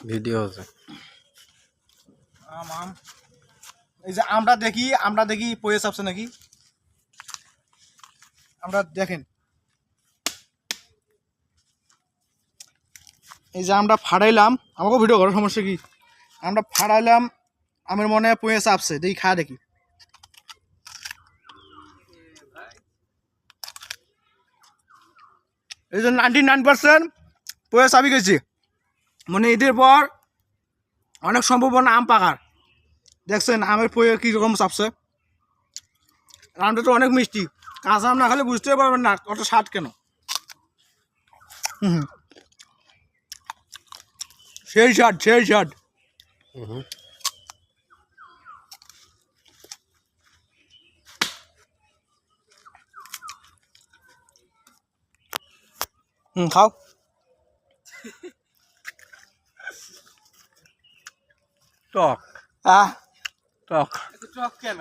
video আছে আম আম এই যে আমরা দেখি পয়ে চাপছে নাকি আমরা দেখেন এই যে আমরা ফাড়াইলাম আমাকেও ভিডিও করার সমস্যা কি আমরা ফাড়াইলাম আমার মনে হয় পয়ে চাপছে দেখি খা দেখি এই যে 99% পয়ে চাবি গেছে মানে ঈদের পর অনেক সম্ভাবনা আম পাকার দেখছেন আমের পয়ে কীরকম চাপছে আমটা তো অনেক মিষ্টি কাঁচা আম না খালে বুঝতে পারবেন না কত স্বাদ কেন হুম সেই স্বাদ খাও টক আহ টক টক কেন